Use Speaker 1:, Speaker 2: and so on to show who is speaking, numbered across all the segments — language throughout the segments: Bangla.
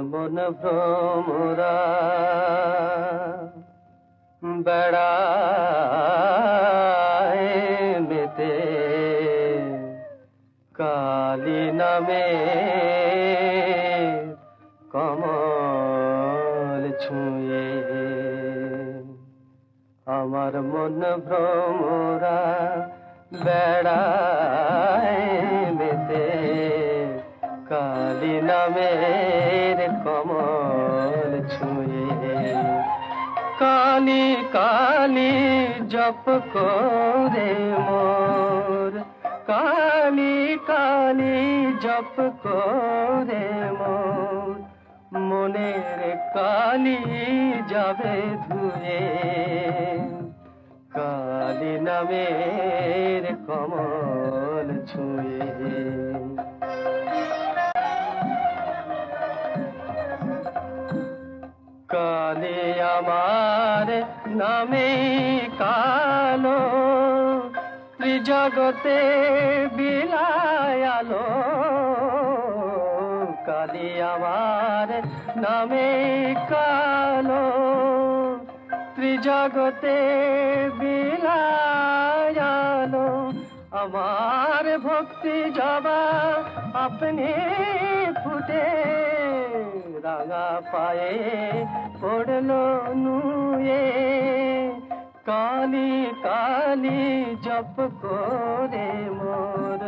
Speaker 1: মন ভ্রমরা বেড়ায় মেতে কালী নামে কমল ছুঁয়ে আমার মন ভ্রমরা বেড়ায় মেতে কালী নামের কমল ছুঁয়ে কালী কালী জপ করে মোর কালী কালী জপ করে মোর মনের কালী যাবে ধুয়ে কালী নামের কমল ছুঁয়ে কালী আমার নামে কালো ত্রিজগতে বিলায়ালো কালী আমার নামে কালো ত্রিজগতে বিলায়ালো আমার ভক্তি জবা আপনি ফুটে রাঙা পায়ে পড়লো নুয়ে কালী কালী জপ করে মোর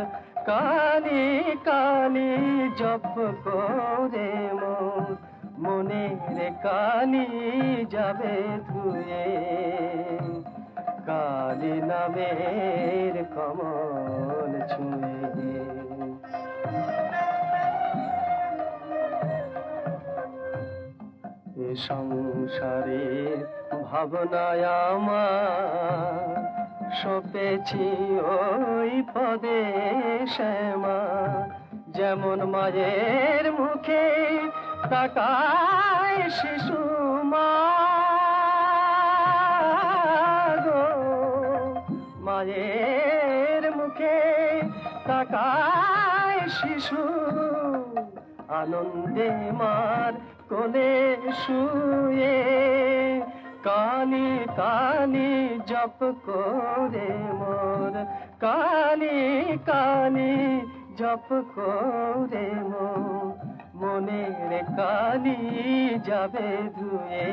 Speaker 1: কালী কালী জপ করে মোর মনের কালী যাবে ধুয়ে কালী নামের কমল ছুঁয়ে এ সংসারের ভাবনায় আমার সপেছি ওই পদে শ্যামা যেমন মায়ের মুখে তাকায় শিশু মা গো মায়ের মুখে তাকায় শিশু আনন্দে মার কোলে শুয়ে কালী কালী জপ করে মোর কালী কালী জপ করে মোর মনের কালী যাবে ধুয়ে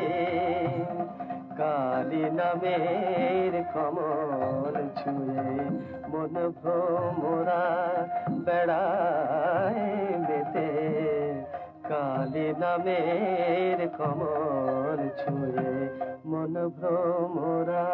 Speaker 1: কালী নামের কমল ছুঁয়ে মন ভ্রমরা বেড়ায় মেতে কালী নামের কমল ছুঁয়ে মন ভ্রমরা